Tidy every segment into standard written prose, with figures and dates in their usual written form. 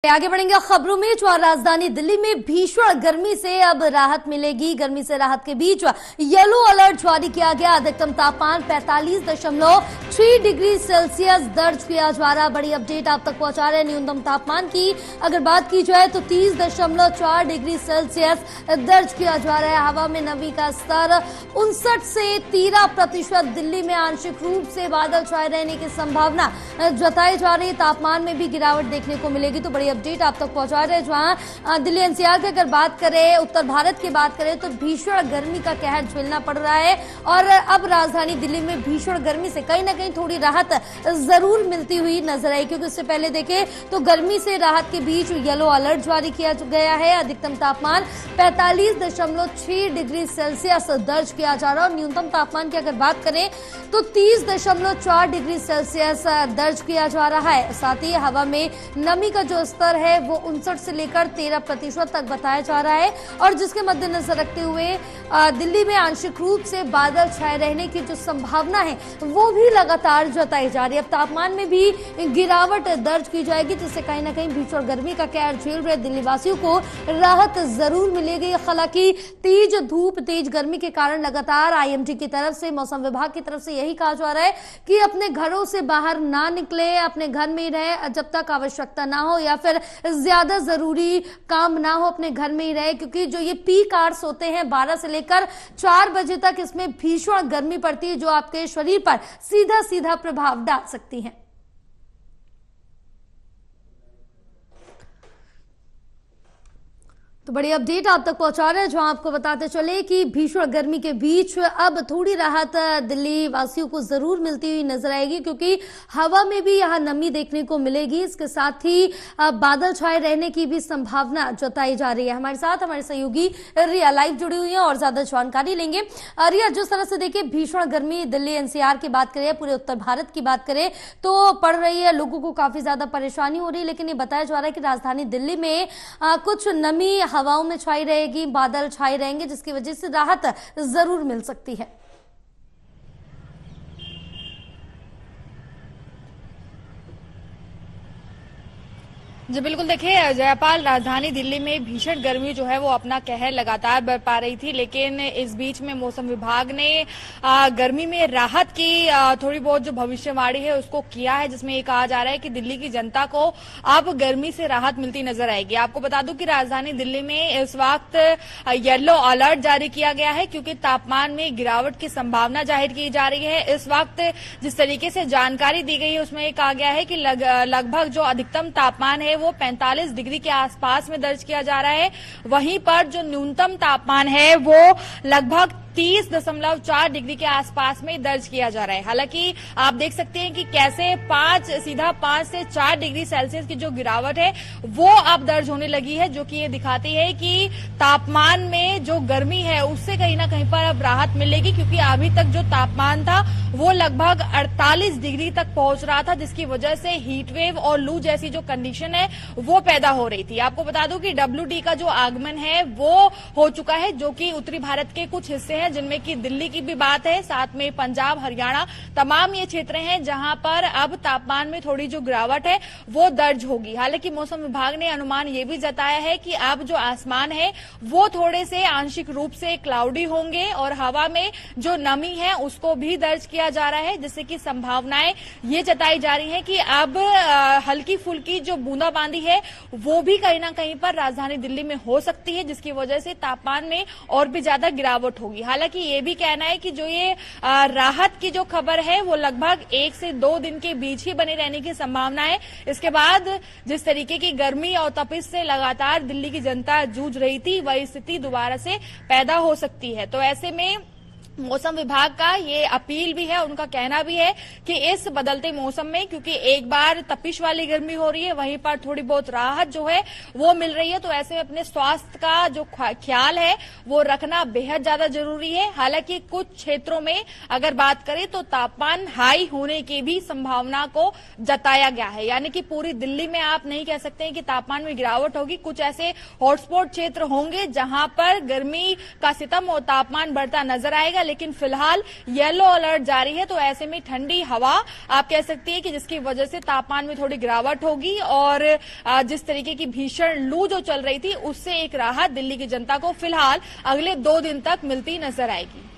आगे बढ़ेंगे खबरों में। जो राजधानी दिल्ली में भीषण गर्मी से अब राहत मिलेगी। गर्मी से राहत के बीच येलो अलर्ट जारी किया गया। अधिकतम तापमान 45.6 डिग्री सेल्सियस दर्ज किया जा रहा। बड़ी अपडेट आप तक पहुंचा रहे हैं। न्यूनतम तापमान की अगर बात की जाए तो 30.4 डिग्री सेल्सियस दर्ज किया जा रहा है। हवा में नमी का स्तर 59 से 13%। दिल्ली में आंशिक रूप से बादल छाए रहने की संभावना जताई जा रही है। तापमान में भी गिरावट देखने को मिलेगी। तो बड़ी अपडेट आप तक पहुंचा रहे हैं। जहां दिल्ली एनसीआर की अगर बात करें, उत्तर भारत की बात करें तो भीषण गर्मी का कहर झेलना पड़ रहा है। और अब राजधानी दिल्ली में भीषण गर्मी से कहीं ना कहीं थोड़ी राहत जरूर मिलती हुई नजर आई, क्योंकि इससे पहले देखें तो गर्मी से राहत के बीच येलो अलर्ट जारी किया गया है। अधिकतम तापमान 45.6 डिग्री सेल्सियस दर्ज किया जा रहा है। और न्यूनतम तापमान की अगर बात करें तो 30.4 डिग्री सेल्सियस दर्ज किया जा रहा है। साथ ही हवा में नमी का जो स्तर है वो 59 से लेकर 13% तक बताया जा रहा है। और जिसके मद्देनजर रखते हुए दिल्ली में आंशिक रूप से बादल छाए रहने की जो संभावना है वो भी लगातार जताई जा रही है। अब तापमान में भी गिरावट दर्ज की जाएगी, जिससे कहीं ना कहीं भीषण गर्मी का कहर झेल रहे दिल्ली वासियों को राहत जरूर मिलेगी। हालांकि तेज धूप, तेज गर्मी के कारण लगातार आईएमडी की तरफ से, मौसम विभाग की तरफ से यही कहा जा रहा है कि अपने घरों से बाहर ना निकले, अपने घर में ही रहे जब तक आवश्यकता ना हो या फिर ज्यादा जरूरी काम ना हो, अपने घर में ही रहे। क्योंकि जो ये पीक आवर्स होते हैं 12 से लेकर 4 बजे तक, इसमें भीषण गर्मी पड़ती है जो आपके शरीर पर सीधा सीधा प्रभाव डाल सकती है। तो बड़ी अपडेट आप तक पहुंचा रहे हैं, जहां आपको बताते चले कि भीषण गर्मी के बीच अब थोड़ी राहत दिल्ली वासियों को जरूर मिलती हुई नजर आएगी, क्योंकि हवा में भी यहां नमी देखने को मिलेगी। इसके साथ ही बादल छाए रहने की भी संभावना जताई जा रही है। हमारे साथ हमारे सहयोगी रिया लाइव जुड़ी हुई है और ज्यादा जानकारी लेंगे। रिया, जिस तरह से देखिए भीषण गर्मी दिल्ली एनसीआर की बात करें, पूरे उत्तर भारत की बात करें तो पड़ रही है, लोगों को काफी ज्यादा परेशानी हो रही है। लेकिन ये बताया जा रहा है कि राजधानी दिल्ली में कुछ नमी हवाओं में छाई रहेगी, बादल छाए रहेंगे, जिसकी वजह से राहत जरूर मिल सकती है। जी बिल्कुल, देखिए जयपाल, राजधानी दिल्ली में भीषण गर्मी जो है वो अपना कहर लगातार बरपा रही थी। लेकिन इस बीच में मौसम विभाग ने गर्मी में राहत की थोड़ी बहुत जो भविष्यवाणी है उसको किया है, जिसमें ये कहा जा रहा है कि दिल्ली की जनता को अब गर्मी से राहत मिलती नजर आएगी। आपको बता दूं कि राजधानी दिल्ली में इस वक्त येलो अलर्ट जारी किया गया है, क्योंकि तापमान में गिरावट की संभावना जाहिर की जा रही है। इस वक्त जिस तरीके से जानकारी दी गई है उसमें ये कहा गया है कि लगभग जो अधिकतम तापमान है वो 45 डिग्री के आसपास में दर्ज किया जा रहा है। वहीं पर जो न्यूनतम तापमान है वो लगभग 30.4 डिग्री के आसपास में दर्ज किया जा रहा है। हालांकि आप देख सकते हैं कि कैसे 5 से 4 डिग्री सेल्सियस की जो गिरावट है वो अब दर्ज होने लगी है, जो कि ये दिखाती है कि तापमान में जो गर्मी है उससे कहीं ना कहीं पर अब राहत मिलेगी। क्योंकि अभी तक जो तापमान था वो लगभग 48 डिग्री तक पहुंच रहा था, जिसकी वजह से हीट वेव और लू जैसी जो कंडीशन है वो पैदा हो रही थी। आपको बता दूं कि WD का जो आगमन है वो हो चुका है, जो कि उत्तरी भारत के कुछ हिस्से हैं, जिनमें कि दिल्ली की भी बात है, साथ में पंजाब, हरियाणा, तमाम ये क्षेत्र हैं जहां पर अब तापमान में थोड़ी जो गिरावट है वो दर्ज होगी। हालांकि मौसम विभाग ने अनुमान ये भी जताया है कि अब जो आसमान है वो थोड़े से आंशिक रूप से क्लाउडी होंगे और हवा में जो नमी है उसको भी दर्ज किया जा रहा है, जिससे कि संभावनाएं ये जताई जा रही है कि अब हल्की फुल्की जो बूंदाबांदी है वो भी कहीं ना कहीं पर राजधानी दिल्ली में हो सकती है, जिसकी वजह से तापमान में और भी ज्यादा गिरावट होगी। हालांकि ये भी कहना है कि जो ये राहत की जो खबर है वो लगभग 1 से 2 दिन के बीच ही बने रहने की संभावना है। इसके बाद जिस तरीके की गर्मी और तपिश से लगातार दिल्ली की जनता जूझ रही थी वही स्थिति दोबारा से पैदा हो सकती है। तो ऐसे में मौसम विभाग का ये अपील भी है, उनका कहना भी है कि इस बदलते मौसम में, क्योंकि एक बार तपिश वाली गर्मी हो रही है वहीं पर थोड़ी बहुत राहत जो है वो मिल रही है, तो ऐसे में अपने स्वास्थ्य का जो ख्याल है वो रखना बेहद ज्यादा जरूरी है। हालांकि कुछ क्षेत्रों में अगर बात करें तो तापमान हाई होने की भी संभावना को जताया गया है, यानी कि पूरी दिल्ली में आप नहीं कह सकते हैं कि तापमान में गिरावट होगी। कुछ ऐसे हॉटस्पॉट क्षेत्र होंगे जहां पर गर्मी का सितम और तापमान बढ़ता नजर आएगा। रहेगा, लेकिन फिलहाल येलो अलर्ट जारी है। तो ऐसे में ठंडी हवा आप कह सकती है कि जिसकी वजह से तापमान में थोड़ी गिरावट होगी और जिस तरीके की भीषण लू जो चल रही थी उससे एक राहत दिल्ली की जनता को फिलहाल अगले 2 दिन तक मिलती नजर आएगी।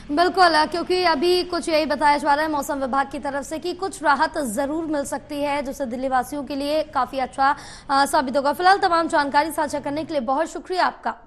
बिल्कुल, क्योंकि अभी कुछ यही बताया जा रहा है मौसम विभाग की तरफ से कि कुछ राहत जरूर मिल सकती है, जिससे दिल्ली वासियों के लिए काफी अच्छा साबित होगा। फिलहाल तमाम जानकारी साझा करने के लिए बहुत शुक्रिया आपका।